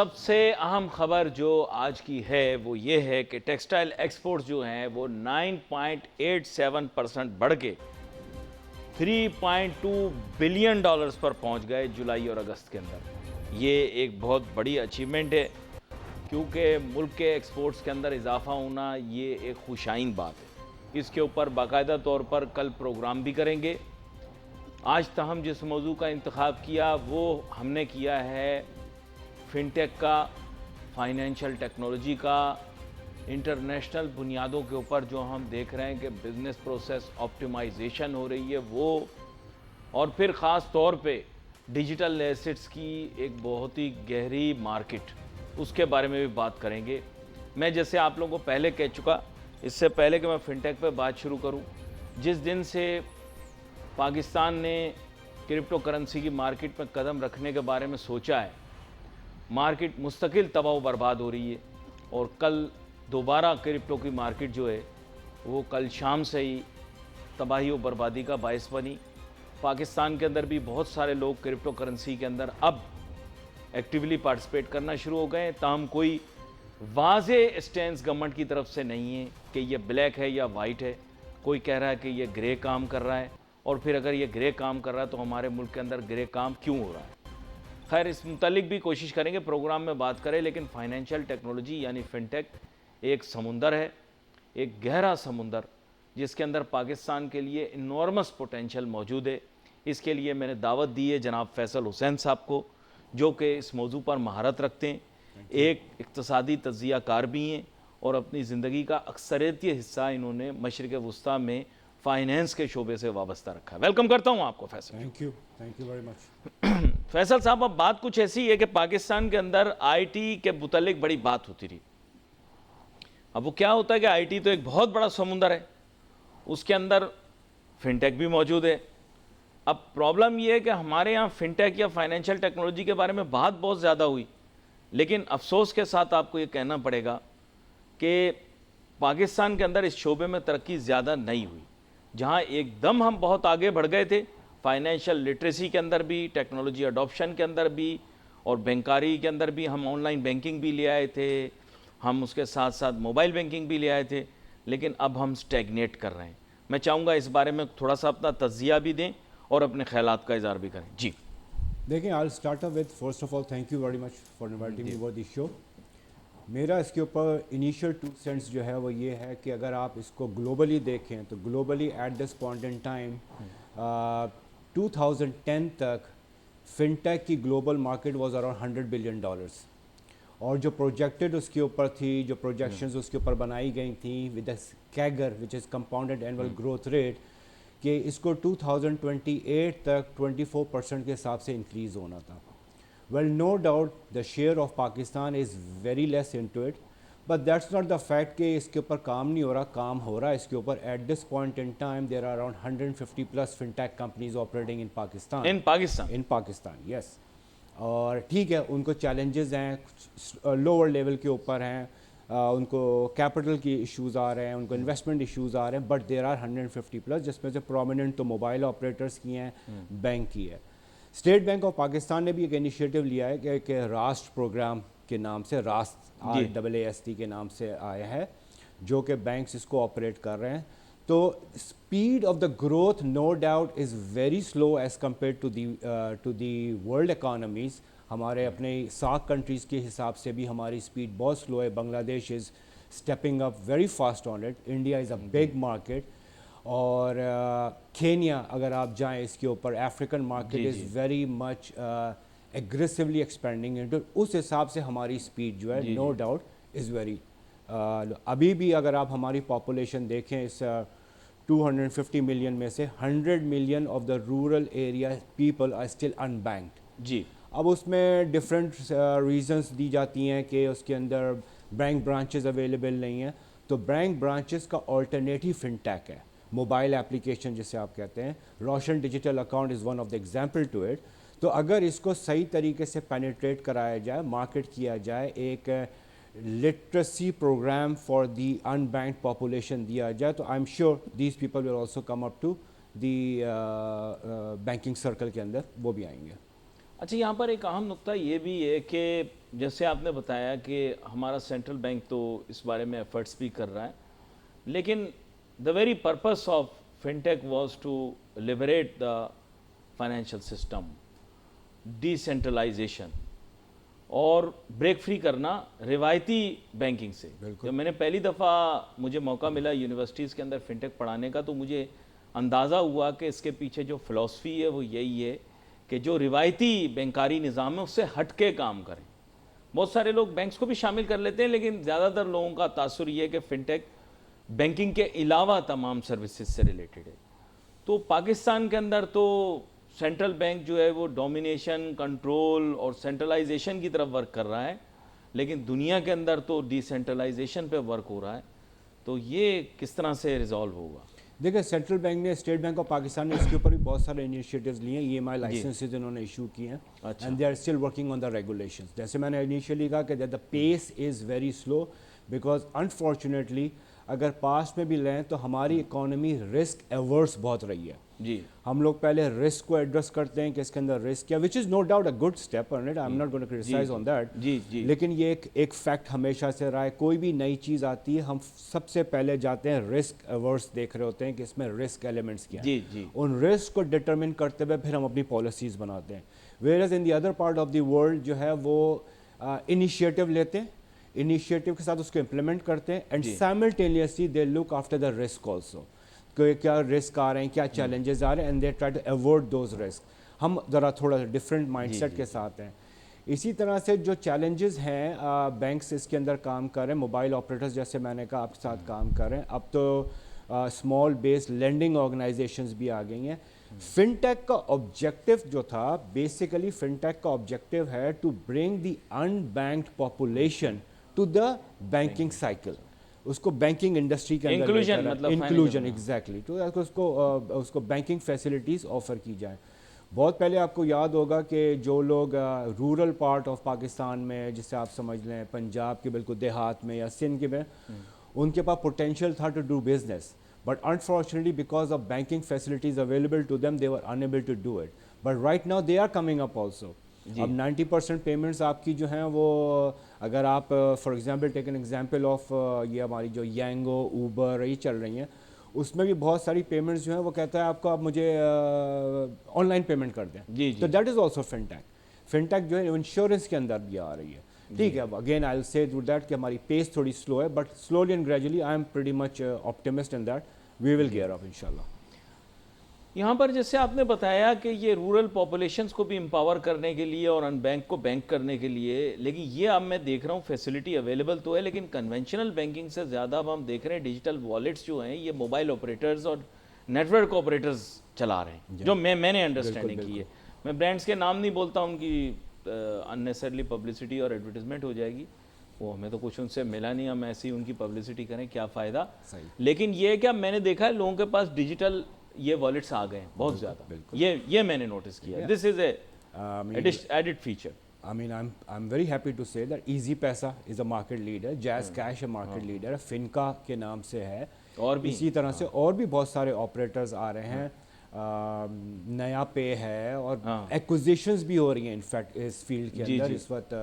سب سے اہم خبر جو آج کی ہے وہ یہ ہے کہ ٹیکسٹائل ایکسپورٹ جو ہیں وہ 9.87% بڑھ کے 3.2 بلین ڈالرز پر پہنچ گئے جولائی اور اگست کے اندر. یہ ایک بہت بڑی اچیومنٹ ہے کیونکہ ملک کے ایکسپورٹس کے اندر اضافہ ہونا یہ ایک خوشائن بات ہے. اس کے اوپر باقاعدہ طور پر کل پروگرام بھی کریں گے. آج تاہم جس موضوع کا انتخاب کیا وہ ہم نے کیا ہے فن ٹیک کا، فائنینشل ٹیکنالوجی کا، انٹرنیشنل بنیادوں کے اوپر جو ہم دیکھ رہے ہیں کہ بزنس پروسیس آپٹیمائزیشن ہو رہی ہے وہ، اور پھر خاص طور پہ ڈیجیٹل ایسٹس کی ایک بہت ہی گہری مارکیٹ، اس کے بارے میں بھی بات کریں گے. میں جیسے آپ لوگوں کو پہلے کہہ چکا، اس سے پہلے کہ میں فن ٹیک پہ بات شروع کروں، جس دن سے پاکستان نے کرپٹو کرنسی کی مارکیٹ میں قدم رکھنے کے بارے میں سوچا ہے، مارکیٹ مستقل تباہ و برباد ہو رہی ہے. اور کل دوبارہ کرپٹو کی مارکیٹ جو ہے وہ کل شام سے ہی تباہی و بربادی کا باعث بنی. پاکستان کے اندر بھی بہت سارے لوگ کرپٹو کرنسی کے اندر اب ایکٹیولی پارٹیسپیٹ کرنا شروع ہو گئے ہیں، تاہم کوئی واضح اسٹینس گورنمنٹ کی طرف سے نہیں ہے کہ یہ بلیک ہے یا وائٹ ہے. کوئی کہہ رہا ہے کہ یہ گرے کام کر رہا ہے، اور پھر اگر یہ گرے کام کر رہا ہے تو ہمارے ملک کے اندر گرے کام کیوں ہو رہا ہے. خیر، اس متعلق بھی کوشش کریں گے پروگرام میں بات کریں، لیکن فائنینشل ٹیکنالوجی یعنی فن ٹیک ایک سمندر ہے، ایک گہرا سمندر جس کے اندر پاکستان کے لیے انورمس پوٹینشل موجود ہے. اس کے لیے میں نے دعوت دی ہے جناب فیصل حسین صاحب کو، جو کہ اس موضوع پر مہارت رکھتے ہیں، ایک اقتصادی تجزیہ کار بھی ہیں، اور اپنی زندگی کا اکثریتی حصہ انہوں نے مشرق وسطیٰ میں فائنینس کے شعبے سے وابستہ رکھا ہے. ویلکم کرتا ہوں آپ کو فیصل. تھینک یو ویری مچ. فیصل صاحب، اب بات کچھ ایسی ہے کہ پاکستان کے اندر آئی ٹی کے متعلق بڑی بات ہوتی رہی. اب وہ کیا ہوتا ہے کہ آئی ٹی تو ایک بہت بڑا سمندر ہے، اس کے اندر فن ٹیک بھی موجود ہے. اب پرابلم یہ ہے کہ ہمارے یہاں فن ٹیک یا فائنینشل ٹیکنالوجی کے بارے میں بات بہت زیادہ ہوئی، لیکن افسوس کے ساتھ آپ کو یہ کہنا پڑے گا کہ پاکستان کے اندر اس شعبے میں ترقی زیادہ نہیں ہوئی. جہاں ایک دم ہم بہت آگے بڑھ گئے تھے فائنینشل لٹریسی کے اندر بھی، ٹیکنالوجی اڈاپشن کے اندر بھی، اور بینکاری کے اندر بھی ہم آن لائن بینکنگ بھی لے آئے تھے، ہم اس کے ساتھ ساتھ موبائل بینکنگ بھی لے آئے تھے، لیکن اب ہم سٹیگنیٹ کر رہے ہیں. میں چاہوں گا اس بارے میں تھوڑا سا اپنا تجزیہ بھی دیں اور اپنے خیالات کا اظہار بھی کریں. جی دیکھیں، I start up with first of all thank you very much for inviting me for this show. میرا اس کے اوپر انیشیل 2 سینٹس جو ہے وہ یہ ہے کہ اگر آپ اس کو گلوبلی دیکھیں تو globally at this point in time 2010 تک فن ٹیک کی global market was around $100 billion, اور جو پروجیکٹڈ اس کے اوپر تھی، جو پروجیکشنز اس کے اوپر بنائی گئی تھیں with a CAGR which is compounded annual growth rate, کہ اس کو 2028 تک 24% کے حساب سے انکریز ہونا تھا. Well, no doubt the share of Pakistan is very less into it, but that's not the fact کہ اس کے اوپر کام نہیں ہو رہا، کام ہو رہا ہے اس کے اوپر. At this point in time there are around 150 plus fintech companies operating in Pakistan. In Pakistan, yes. اور ٹھیک ہے، ان کو چیلنجز ہیں، لوور لیول کے اوپر ہیں، ان کو کیپٹل کی ایشوز آ رہے ہیں، ان کو انویسٹمنٹ ایشوز آ رہے ہیں، بٹ دیر آر 150 پلس، جس میں سے پرومیننٹ تو موبائل آپریٹرس کی ہیں، بینک کی ہے. اسٹیٹ بینک آف پاکستان نے بھی ایک انیشیٹو لیا ہے کہ راسٹ پروگرام کے نام سے، راست RAAST کے نام سے آیا ہے، جو کہ بینکس اس کو آپریٹ کر رہے ہیں. تو speed of the growth no doubt is very slow as compared to the world economies. ہمارے اپنے ساک کنٹریز کے حساب سے بھی ہماری اسپیڈ بہت سلو ہے. Bangladesh is stepping up very fast on it. India is a big market, اور کینیا اگر آپ جائیں اس کے اوپر، African market is very much aggressively expanding into. اس حساب سے ہماری اسپیڈ جو ہے نو ڈاؤٹ از ویری. ابھی بھی اگر آپ ہماری پاپولیشن دیکھیں، اس 250 ملین میں سے 100 million of the rural area people are still unbanked. جی اب اس میں ڈفرینٹ ریزنس دی جاتی ہیں کہ اس کے اندر بینک برانچز اویلیبل نہیں ہیں. تو بینک برانچز کا آلٹرنیٹیو فن ٹیک ہے، موبائل اپلیکیشن جسے آپ کہتے ہیں. Roshan digital account is one of the example to it. تو اگر اس کو صحیح طریقے سے پینیٹریٹ کرایا جائے، مارکیٹ کیا جائے، ایک literacy program for the unbanked population دیا جائے، تو I am sure these people will also come up to the banking circle کے اندر، وہ بھی آئیں گے. اچھا، یہاں پر ایک اہم نقطہ یہ بھی ہے کہ جیسے آپ نے بتایا کہ ہمارا سینٹرل بینک تو اس بارے میں ایفرٹس بھی کر رہا ہے، لیکن the very purpose of fintech was to liberate the financial system, decentralization اور بریک فری کرنا روایتی بینکنگ سے. جب میں نے پہلی دفعہ مجھے موقع ملا یونیورسٹیز کے اندر فنٹیک پڑھانے کا، تو مجھے اندازہ ہوا کہ اس کے پیچھے جو فلسفی ہے وہ یہی ہے کہ جو روایتی بینکاری نظام ہے اس سے ہٹ کے کام کریں. بہت سارے لوگ بینکس کو بھی شامل کر لیتے ہیں، لیکن زیادہ تر لوگوں کا تاثر یہ ہے کہ فنٹیک بینکنگ کے علاوہ تمام سروسز سے ریلیٹڈ ہے. تو پاکستان کے اندر تو سینٹرل بینک جو ہے وہ ڈومینیشن، کنٹرول اور سینٹرلائزیشن کی طرف ورک کر رہا ہے، لیکن دنیا کے اندر تو ڈی سینٹرلائزیشن پہ ورک ہو رہا ہے. تو یہ کس طرح سے ریزالو ہوگا؟ دیکھیں سینٹرل بینک نے، اسٹیٹ بینک آف پاکستان نے اس کے اوپر بھی بہت سارے انیشیٹیوز لیے ہیں. ای ایم آئی لائسنسز انہوں نے ایشو کیے ہیں، and they are still working on the regulations. جیسے میں نے انیشیلی کہا کہ the pace is very slow, because unfortunately اگر پاسٹ میں بھی لیں تو ہماری اکانومی رسک ایورس بہت رہی ہے. جی، ہم لوگ پہلے رسک کو ایڈریس کرتے ہیں کہ اس کے اندر رسک کیا، which is no doubt a good step on it, I am not going to criticise on that. لیکن یہ ایک فیکٹ ہمیشہ سے رہا ہے، کوئی بھی نئی چیز آتی ہے ہم سب سے پہلے جاتے ہیں رسک ایورس دیکھ رہے ہوتے ہیں کہ اس میں رسک ایلیمنٹس کیا ہیں. ان رسک کو ڈٹرمن کرتے ہوئے پھر ہم اپنی پالیسیز بناتے ہیں. Whereas in the other part of the world جو ہے وہ انیشیٹو لیتے ہیں، انیشیٹو کے ساتھ اس کو امپلیمنٹ کرتے ہیں، and simultaneously they look after the risk also, کہ کیا رسک آ رہے ہیں، کیا چیلنجز آ رہے ہیں، and they try to avoid those risk. ہم ذرا تھوڑا ڈفرینٹ مائنڈ سیٹ کے ساتھ ہیں. اسی طرح سے جو چیلنجز ہیں بینکس اس کے اندر کام کر رہے ہیں، موبائل آپریٹرز جیسے میں نے کہا آپ کے ساتھ کام کر رہے ہیں. اب تو اسمال بیس لینڈنگ آرگنائزیشنز بھی آ گئی ہیں. فن ٹیک کا آبجیکٹو جو تھا، بیسیکلی فن ٹیک کا آبجیکٹو ہے to bring the unbanked population to the banking cycle, اس کو بینکنگ انڈسٹری کے اندر انکلوژن ایگزیکٹلی، تو اس کو بینکنگ فیسلٹیز آفر کی جائیں. بہت پہلے آپ کو یاد ہوگا کہ جو لوگ رورل پارٹ آف پاکستان میں، جسے آپ سمجھ لیں پنجاب کے بالکل دیہات میں یا سندھ کے میں، ان کے پاس پوٹینشیل تھا to do business, but unfortunately because of banking facilities available to them they were enable to do it. But right now they are coming up also. اب 90% پیمنٹس آپ کی جو ہیں وہ، اگر آپ for example take an example of یہ ہماری جو یینگو، اوبر یہ چل رہی ہیں، اس میں بھی بہت ساری پیمنٹس جو ہیں وہ کہتا ہے آپ کو آپ مجھے آن لائن پیمنٹ کر دیں. تو دیٹ از آلسو فن ٹیک. فن ٹیک جو ہے انشورنس کے اندر بھی آ رہی ہے. ٹھیک ہے، اگین آئی ول سے ٹو دیٹ کہ ہماری پیس تھوڑی سلو ہے، but slowly and gradually I am pretty much optimist in that we will gear up انشاءاللہ. یہاں پر جیسے آپ نے بتایا کہ یہ رورل پاپولیشنز کو بھی امپاور کرنے کے لیے اور ان بینک کو بینک کرنے کے لیے، لیکن یہ اب میں دیکھ رہا ہوں فیسلٹی اویلیبل تو ہے، لیکن کنونشنل بینکنگ سے زیادہ اب ہم دیکھ رہے ہیں ڈیجیٹل والیٹس جو ہیں یہ موبائل آپریٹرز اور نیٹ ورک آپریٹرز چلا رہے ہیں، جو میں نے انڈرسٹینڈنگ کی ہے. میں برانڈس کے نام نہیں بولتا، ان کی اننیسرلی پبلسٹی اور ایڈورٹیزمنٹ ہو جائے گی، وہ ہمیں تو کچھ ان سے ملا نہیں، ہم ایسی ان کی پبلسٹی کریں کیا فائدہ. لیکن یہ کہ میں نے دیکھا ہے لوگوں کے پاس ڈیجیٹل یہ والیٹس آ گئے ہیں بہت زیادہ، یہ میں نے نوٹس کیا. This is a added feature. I mean, I'm very happy to say that Easy Paisa is a market leader, Jazz Cash a market leader, Finca کے نام سے ہے، اور بھی اسی طرح سے اور بھی بہت سارے آپریٹرز آ رہے ہیں. نیا پے ہے، اور ایکوزیشنز بھی ہو رہی ہیں انفیکٹ اس فیلڈ کے اندر. اس وقت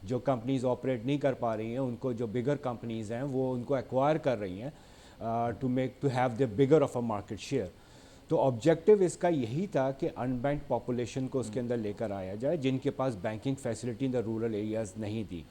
جو کمپنیز آپریٹ نہیں کر پا رہی ہیں ان کو، جو بگر کمپنیز ہیں وہ ان کو ایکوائر کر رہی ہیں to have the bigger of a market share. تو آبجیکٹو اس کا یہی تھا کہ ان بینکڈ پاپولیشن کو اس کے اندر لے کر آیا جائے، جن کے پاس banking facility in the rural areas نہیں تھی.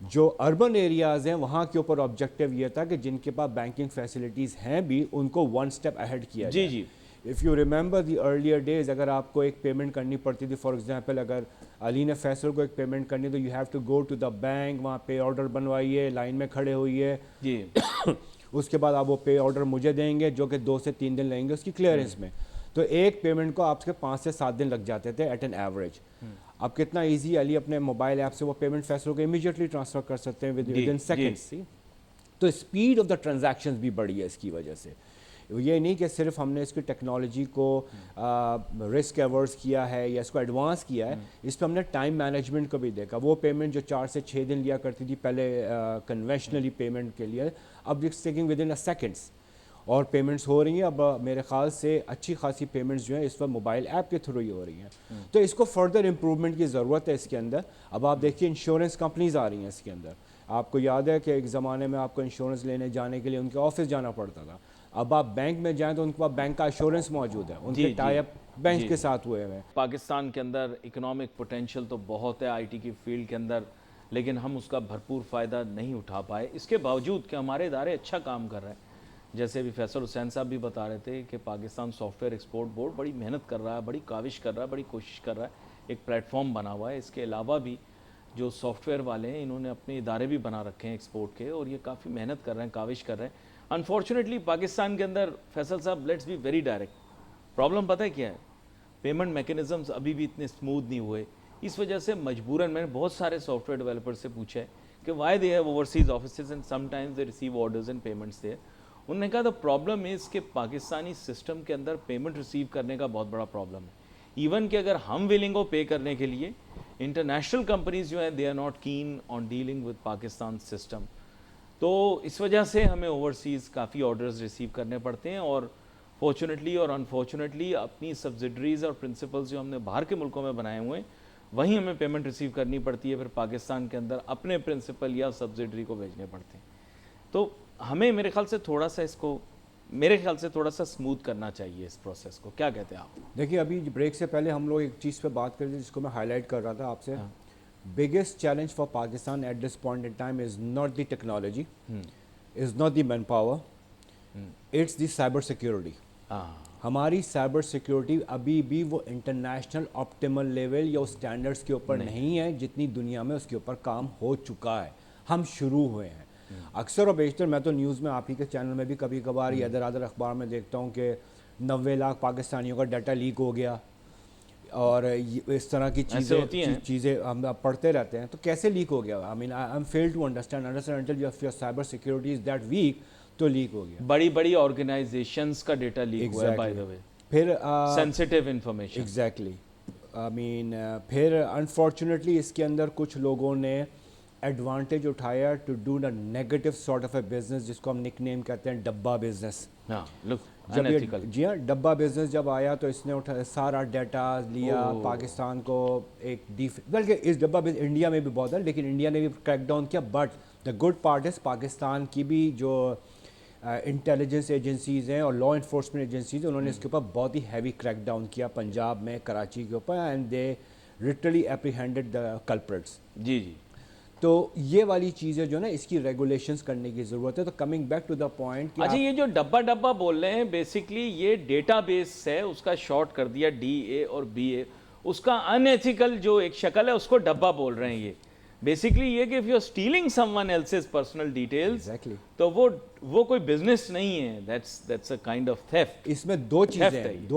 جو اربن ایریاز ہیں وہاں کے اوپر آبجیکٹو یہ تھا کہ جن کے پاس بینکنگ فیسلٹیز ہیں بھی ان کو ون اسٹیپ اہیڈ کیا جائے. If you remember the earlier days, اگر آپ کو ایک پیمنٹ کرنی پڑتی تھی، فار ایگزامپل اگر علی نے فیصل کو ایک پیمنٹ کرنی تو you have to go to the bank, وہاں پے آرڈر بنوائیے، لائن میں کھڑے ہوئیے، اس کے بعد آپ وہ پے آرڈر مجھے دیں گے جو کہ 2 سے 3 دن لگیں گے اس کی کلیئرنس میں. تو ایک پیمنٹ کو آپ کے 5 سے 7 دن لگ جاتے تھے ایٹ این ایوریج. اب کتنا ایزی علی اپنے موبائل ایپ سے وہ پیمنٹ فیصلوں کو امیڈیٹلی ٹرانسفر کر سکتے ہیں ود ان سیکنڈس. تو اسپیڈ آف دا ٹرانزیکشنز بھی بڑھی ہے اس کی وجہ سے. یہ نہیں کہ صرف ہم نے اس کی ٹیکنالوجی کو رسک ایورس کیا ہے یا اس کو ایڈوانس کیا ہے، اس پہ ہم نے ٹائم مینجمنٹ کو بھی دیکھا. وہ پیمنٹ جو 4 سے 6 دن لیا کرتی تھی پہلے کنونشنلی پیمنٹ کے لیے، اب it's taking within seconds. اور پیمنٹس ہو رہی ہیں. اب میرے خیال سے اچھی خاصی پیمنٹس جو ہیں اس وقت موبائل ایپ کے تھرو ہی ہو رہی ہیں. تو اس کو فردر امپرومنٹ کی ضرورت ہے اس کے اندر. اب آپ دیکھیے انشورنس کمپنیز آ رہی ہیں اس کے اندر. آپ کو یاد ہے کہ ایک زمانے میں آپ کو انشورنس لینے جانے کے لیے ان کے آفس جانا پڑتا تھا. اب آپ بینک میں جائیں تو ان کے پاس بینک کا انشورنس موجود ہے, ان کے ٹائی اپ بینک کے ساتھ ہوئے ہیں. پاکستان کے اندر اکنامک پوٹینشیل تو بہت ہے آئی ٹی کی فیلڈ کے اندر, لیکن ہم اس کا بھرپور فائدہ نہیں اٹھا پائے, اس کے باوجود کہ ہمارے ادارے اچھا کام کر رہے ہیں. جیسے بھی فیصل حسین صاحب بھی بتا رہے تھے کہ Pakistan soft where export board بڑی محنت کر رہا ہے, بڑی کاوش کر رہا ہے, بڑی کوشش کر رہا ہے, ایک پلیٹ فارم بنا ہوا ہے. اس کے علاوہ بھی جو سافٹ ویئر والے ہیں انہوں نے اپنے ادارے بھی بنا رکھے ہیں ایکسپورٹ کے, اور یہ کافی محنت کر رہے ہیں, کاوش کر رہے ہیں. انفارچونیٹلی پاکستان کے اندر Faisal Sahab let's be very direct, problem پتہ ہے کیا ہے, پیمنٹ میکینزمز ابھی بھی اتنے اسموتھ نہیں ہوئے. اس وجہ سے مجبوراً میں نے بہت سارے سافٹ ویئر ڈیولپر سے پوچھا ہے کہ why they have overseas offices and sometimes they receive orders and payments they. انہوں نے کہا دا پرابلم از کہ پاکستانی سسٹم کے اندر پیمنٹ ریسیو کرنے کا بہت بڑا پرابلم ہے. ایون کہ اگر ہم ویلنگ ہو پے کرنے کے لیے, انٹرنیشنل کمپنیز جو ہیں they are not keen on dealing with Pakistan system. تو اس وجہ سے ہمیں اوورسیز کافی آرڈرز ریسیو کرنے پڑتے ہیں, اور فارچونیٹلی اور انفارچونیٹلی اپنی سبسڈریز اور پرنسپلز جو ہم نے باہر کے ملکوں میں بنائے ہوئے ہیں وہیں ہمیں پیمنٹ ریسیو کرنی پڑتی ہے, پھر پاکستان کے اندر اپنے پرنسپل یا سبسڈری کو بھیجنے پڑتے ہیں. تو ہمیں میرے خیال سے تھوڑا سا اس کو تھوڑا سا اسموتھ کرنا چاہیے اس پروسیس کو. کیا کہتے ہیں آپ؟ دیکھیے ابھی بریک سے پہلے ہم لوگ ایک چیز پہ بات کر رہے تھے جس کو میں ہائی لائٹ کر رہا تھا آپ سے. Biggest challenge for Pakistan at this point in time is not the technology, is not the manpower, it's the cyber security. ہماری سائبر سیکورٹی ابھی بھی وہ انٹرنیشنل آپٹیمل لیول یا اسٹینڈرڈس کے اوپر نہیں ہے جتنی دنیا میں اس کے اوپر کام ہو چکا ہے. ہم شروع ہوئے ہیں. اکثر و بیشتر میں تو نیوز میں آپ ہی کے چینل میں بھی کبھی کبھار یا ادھر ادھر اخبار میں دیکھتا ہوں کہ 90 لاکھ پاکستانیوں کا ڈیٹا لیک ہو گیا, اور اس طرح کی چیزیں ہم پڑھتے رہتے ہیں. تو کیسے لیک ہو گیا؟ I mean I am fail to understand until your cyber security is that weak, تو لیک ہو گیا. بڑی بڑی آرگنائزیشنز کا ڈیٹا لیک ہوا ہے بائی دی وے, پھر سینسٹیو انفارمیشن. ایگزیکٹلی. آئی مین پھر انفارچونیٹلی اس کے اندر کچھ لوگوں نے ایڈوانٹیج اٹھایا to do a negative sort of a business جس کو ہم نک نیم کہتے ہیں ڈبا بزنس. جی ہاں, ڈبا بزنس جب آیا تو اس نے سارا ڈیٹا لیا, پاکستان کو ایک بلکہ اس ڈبا بزنس انڈیا میں بھی بہت ہے لیکن انڈیا نے بھی کریک ڈاؤن کیا. But the good part is Pakistan کی بھی جو انٹیلیجنس ایجنسیز ہیں اور لا انفورسمنٹ ایجنسیز انہوں نے اس کے اوپر بہت ہی ہیوی کریک ڈاؤن کیا پنجاب میں, کراچی کے اوپر, and they literally apprehended the culprits. جی جی. تو یہ والی چیزیں جو نا اس کی ریگولیشنز کرنے کی ضرورت ہے. تو coming back to the point, اچھا یہ جو ڈبا بول رہے ہیں بیسکلی یہ ڈیٹا بیس ہے, اس کا شارٹ کر دیا DA اور BA, اس کا ان ایتھیکل جو ایک شکل ہے اس کو ڈبا بول رہے ہیں. یہ بیسکلی یہ کہ if you are stealing someone else's personal details تو وہ کوئی بزنس نہیں ہے, that's a kind of theft. اس میں دو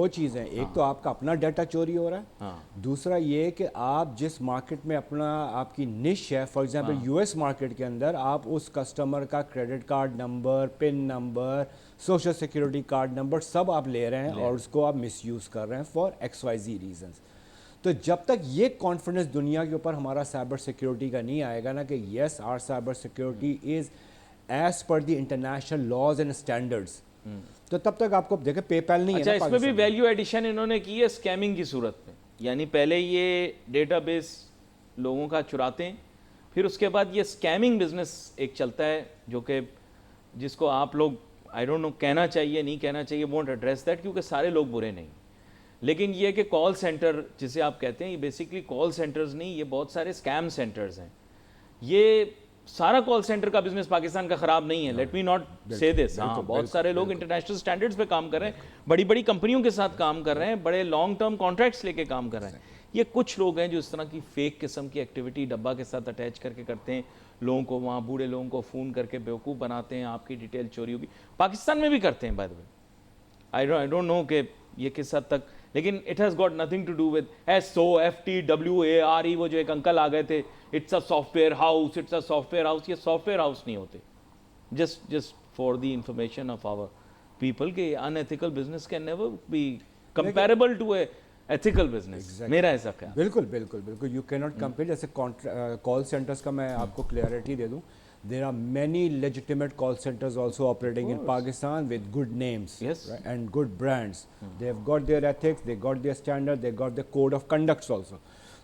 چیزیں ایک تو آپ کا اپنا ڈیٹا چوری ہو رہا ہے, دوسرا یہ کہ آپ جس مارکیٹ میں آپ کی نش ہے, فار ایگزامپل US مارکیٹ کے اندر آپ اس کسٹمر کا credit card number, pin number, social security card number سب آپ لے رہے ہیں اور اس کو آپ مس یوز کر رہے ہیں فار XYZ ریزنس. تو جب تک یہ کانفیڈنس دنیا کے اوپر ہمارا سائبر سیکورٹی کا نہیں آئے گا نا کہ yes our cyber security is as per the international laws and standards, تو تب تک آپ کو دیکھیں پے پیل نہیں ہے. اچھا اس میں بھی ویلیو ایڈیشن انہوں نے کی ہے اسکیمنگ کی صورت میں, یعنی پہلے یہ ڈیٹا بیس لوگوں کا چراتے ہیں, پھر اس کے بعد یہ اسکیمنگ بزنس ایک چلتا ہے جو کہ جس کو آپ لوگ آئی ڈونٹ نو کہنا چاہیے نہیں کہنا چاہیے, وونٹ ایڈریس دیٹ کیونکہ سارے لوگ برے نہیں, لیکن یہ کہ کال سینٹر جسے آپ کہتے ہیں یہ بیسکلی کال سینٹرز نہیں, یہ بہت سارے اسکیم سینٹرز ہیں. یہ سارا کال سینٹر کا بزنس پاکستان کا خراب نہیں ہے, لیٹ می ناٹ سے دس. ہاں بہت سارے لوگ انٹرنیشنل اسٹینڈرڈز پہ کام کر رہے ہیں, بڑی بڑی کمپنیوں کے ساتھ کام کر رہے ہیں, بڑے لانگ ٹرم کانٹریکٹس لے کے کام کر رہے ہیں. یہ کچھ لوگ ہیں جو اس طرح کی فیک قسم کی ایکٹیویٹی ڈبا کے ساتھ اٹیچ کر کے کرتے ہیں, لوگوں کو وہاں بوڑھے لوگوں کو فون کر کے بیوقوف بناتے ہیں, آپ کی ڈیٹیل چوری ہوگی. پاکستان میں بھی کرتے ہیں by the way, I don't know کہ یہ کس حد تک, لیکن it has got nothing to do with SOFTWARE. وہ جو ایک انکل آ گئے تھے, it's a software house, it's a software house. یہ سافٹ ویئر ہاؤس نہیں ہوتے. Just for the information of our people کہ unethical business can never be comparable to a ethical business. میرا ایسا خیال. بالکل you کی not compare. جیسے کال سینٹرز کا میں آپ کو کلیئرٹی دے دوں, there are many legitimate call centers also operating in Pakistan with good names, Yes. right, and good brands. They have got their ethics, they got their standard, they got their code of conducts also.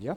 Yeah.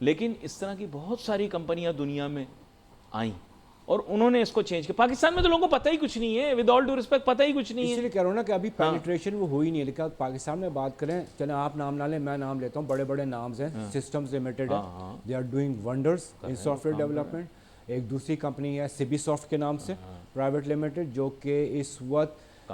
لیکن اس طرح کی بہت ساری کمپنیاں دنیا میں آئیں اور انہوں نے اس کو چینج کیا. پاکستان میں تو لوگوں کو پتہ ہی کچھ نہیں ہے, ود آل ڈیو رسپیکٹ پتہ ہی کچھ نہیں اسی ہے. لیے کہہ رہا ہوں نا کہ ابھی پینیٹریشن وہ ہوئی نہیں ہے. لیکن پاکستان میں بات کریں, چلیں آپ نام نہ لیں, میں نام لیتا ہوں, بڑے بڑے نامز ہیں. سسٹمز لمیٹڈ ہے, they are doing wonders in software development. ایک دوسری کمپنی ہے سبی سافٹ کے نام سے پرائیویٹ لمیٹڈ, جو کہ اس وقت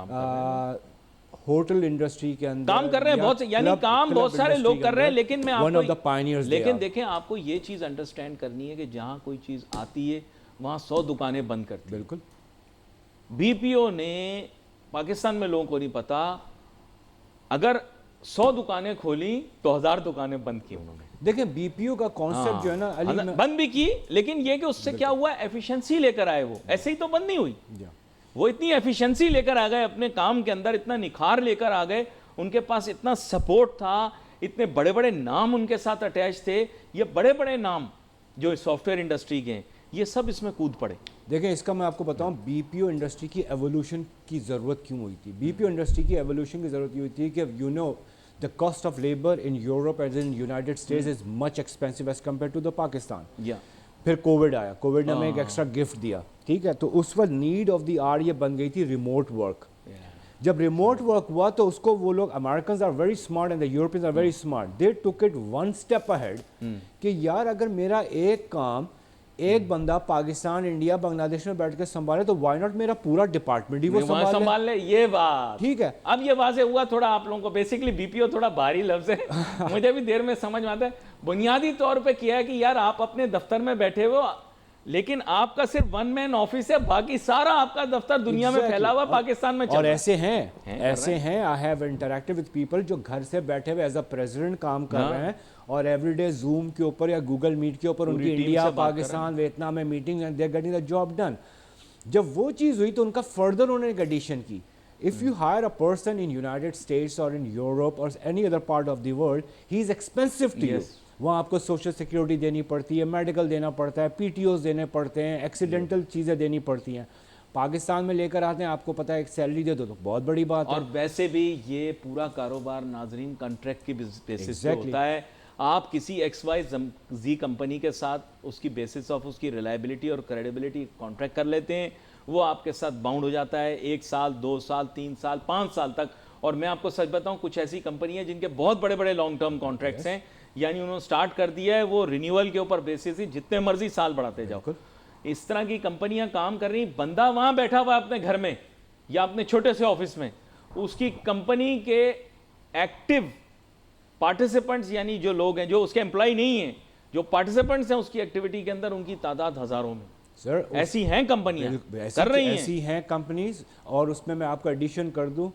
ہوٹل انڈسٹری کے اندر کام کر رہے ہیں بہت, یعنی کام بہت سارے لوگ کر رہے ہیں. لیکن میں آپ کو, لیکن دیکھیں آپ کو یہ چیز انڈرسٹینڈ کرنی ہے کہ جہاں کوئی چیز آتی ہے وہاں 100 دکانیں بند کرتی ہیں. بالکل. بی پی او نے, پاکستان میں لوگوں کو نہیں پتا, اگر 100 دکانیں کھولیں تو 1000 دکانیں بند کی انہوں نے. دیکھیں بی پی او کا کانسیپٹ جو ہے نا علی, بند بھی کی, لیکن یہ کہ اس سے کیا ہوا, ایفیشنسی لے کر آئے. وہ ایسے ہی تو بند نہیں ہوئی, وہ اتنی ایفیشنسی لے کر آ گئے اپنے کام کے اندر, اتنا نکھار لے کر آ گئے, ان کے پاس اتنا سپورٹ تھا, اتنے بڑے بڑے نام ان کے ساتھ اٹیچ تھے. یہ بڑے بڑے نام جو سافٹ ویئر انڈسٹری کے ہیں یہ سب اس میں کود پڑے. دیکھیں اس کا میں آپ کو بتاؤں بی پی او انڈسٹری کی ایولیوشن کی ضرورت کیوں ہوئی تھی. بی پی او انڈسٹری کی ایولیوشن کی ضرورت یہ ہوئی تھی کہ you know the cost of labor in Europe as in United States is much expensive as compared to the Pakistan. پھر کووڈ آیا, کووڈ نے ہمیں ایک ایکسٹرا گفٹ دیا, ٹھیک ہے, تو اس وقت نیڈ آف دی آر یہ بن گئی تھی ریموٹ ورک. جب ریموٹ ورک ہوا تو اس کو وہ لوگ, Americans are very smart and the Europeans are very smart, they took it one step ahead کہ یار اگر میرا ایک کام ایک بندہ پاکستان, انڈیا, بنگلہ دیش میں بیٹھ کے سنبھالے تو وائی ناٹ میرا پورا ڈپارٹمنٹ ہی وہ سنبھال لے. یہ بات ٹھیک ہے. اب یہ واضح ہوا تھوڑا آپ لوگوں کو. بیسکلی بی پی او تھوڑا بھاری لفظ ہے, مجھے بھی دیر میں سمجھ میں آتا ہے. بنیادی طور پہ کیا ہے کہ یار آپ اپنے دفتر میں بیٹھے ہو, لیکن آپ کا صرف ون مین آفس ہے, باقی سارا آپ کا دفتر دنیا میں پھیلا ہوا, پاکستان میں چل رہا ہے. اور ایسے ہیں I have interacted with people جو گھر سے بیٹھے ہوئے ایز اے پریزیڈنٹ کام کر رہے ہیں, اور ایوری ڈے زوم کے اوپر یا گوگل میٹ کے اوپر ان کی انڈیا, پاکستان, ویتنام میں meeting and they are getting the job done. جب وہ چیز ہوئی تو ان کا فردر انہوں نے ایک ایڈیشن کی. If you hire a person in United States or in Europe or any other part of the world, he is expensive to you. وہاں آپ کو سوشل سیکیورٹی دینی پڑتی ہے, میڈیکل دینا پڑتا ہے, پی ٹی اوز دینے پڑتے ہیں, ایکسیڈنٹل چیزیں دینی پڑتی ہیں. پاکستان میں لے کر آتے ہیں, آپ کو پتہ ہے ایک سیلری دے دو تو بہت بڑی بات ہے. اور ویسے بھی یہ پورا کاروبار ناظرین کانٹریکٹ کی بیسس پہ ہوتا ہے. آپ کسی ایکس وائی زی کمپنی کے ساتھ اس کی بیسس آف اس کی ریلائبلٹی اور کریڈیبلٹی کانٹریکٹ کر لیتے ہیں, وہ آپ کے ساتھ باؤنڈ ہو جاتا ہے 1 سال 2 سال 3 سال 5 سال تک. اور میں آپ کو سچ بتاؤں, کچھ ایسی کمپنی ہیں جن کے بہت بڑے بڑے لانگ ٹرم کانٹریکٹس ہیں, یعنی انہوں نے سٹارٹ کر دیا ہے وہ رینیول کے اوپر بیسس ہی, جتنے مرضی سال بڑھاتے جاؤ. اس طرح کی کمپنیاں کام کر رہی. بندہ وہاں بیٹھا ہوا اپنے گھر میں یا اپنے چھوٹے سے آفس میں, اس کی کمپنی کے ایکٹیو پارٹیسپنٹس, یعنی جو لوگ ہیں جو اس کے امپلائی نہیں ہیں, جو پارٹیسپنٹس ہیں اس کی ایکٹیویٹی کے اندر, ان کی تعداد ہزاروں میں. سر ایسی ہیں کمپنیاں کر رہی ہیں, ایسی ہیں کمپنیز. اور اس میں آپ کا ایڈیشن کر دوں,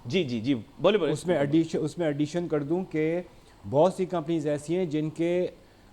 جی بولے, اس میں ایڈیشن کر دوں کہ بہت سی کمپنیز ایسی ہیں جن کے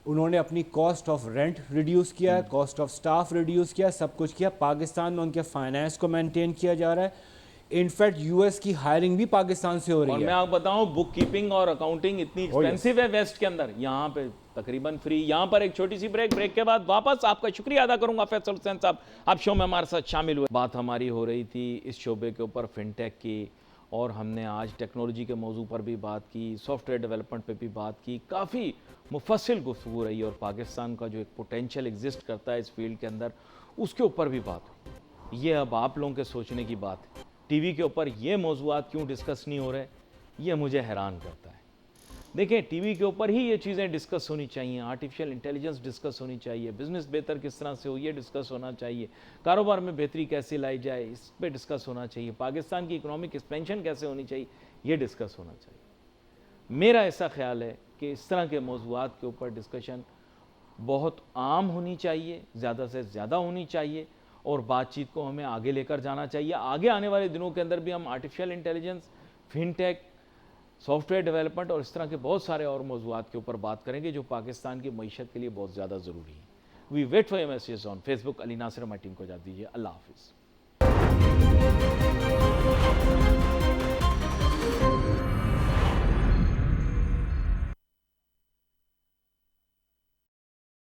انہوں نے اپنی کاسٹ آف رینٹ ریڈیوس کیا, کاسٹ آف سٹاف ریڈیوس کیا, سب کچھ کیا. پاکستان میں ان کے فائنانس کو مینٹین کیا جا رہا ہے. انفیکٹ یو ایس کی ہائرنگ بھی پاکستان سے ہو رہی ہے. اور میں آپ بتاؤں بک کیپنگ اور اکاؤنٹنگ اتنی ایکسپینسو ہے ویسٹ کے اندر, یہاں پہ تقریباً فری. یہاں پر ایک چھوٹی سی بریک کے بعد واپس آپ کا شکریہ ادا کروں گا فیصل حسین صاحب, آپ شو میں ہمارے ساتھ شامل ہوئے. بات ہماری ہو رہی تھی اس شعبے کے اوپر فن ٹیک کی, اور ہم نے آج ٹیکنالوجی کے موضوع پر بھی بات کی, سافٹ ویئر ڈیولپمنٹ پہ بھی بات کی. کافی مفصل گفتگو رہی, اور پاکستان کا جو ایک پوٹینشیل ایگزسٹ کرتا ہے اس فیلڈ کے اندر, اس کے اوپر بھی بات ہوئی. یہ اب آپ لوگوں کے سوچنے کی بات ہے. ٹی وی کے اوپر یہ موضوعات کیوں ڈسکس نہیں ہو رہے, یہ مجھے حیران کرتا ہے. دیکھیں ٹی وی کے اوپر ہی یہ چیزیں ڈسکس ہونی چاہیے, آرٹیفیشل انٹیلیجنس ڈسکس ہونی چاہیے, بزنس بہتر کس طرح سے ہو یہ ڈسکس ہونا چاہیے, کاروبار میں بہتری کیسے لائی جائے اس پہ ڈسکس ہونا چاہیے, پاکستان کی اکنامک ایکسپینشن کیسے ہونی چاہیے یہ ڈسکس ہونا چاہیے. میرا ایسا خیال ہے کہ اس طرح کے موضوعات کے اوپر ڈسکشن بہت عام ہونی چاہیے, زیادہ سے زیادہ ہونی چاہیے, اور بات چیت کو ہمیں آگے لے کر جانا چاہیے. آگے آنے والے دنوں کے اندر بھی ہم artificial intelligence, fun take, soft where development اور اس طرح کے بہت سارے اور موضوعات کے اوپر بات کریں گے جو پاکستان کی معیشت کے لیے بہت زیادہ ضروری ہیں. We wait for your messages on Facebook. Ali Nasir ہماری ٹیم کو اجازت دیجیے. اللہ حافظ.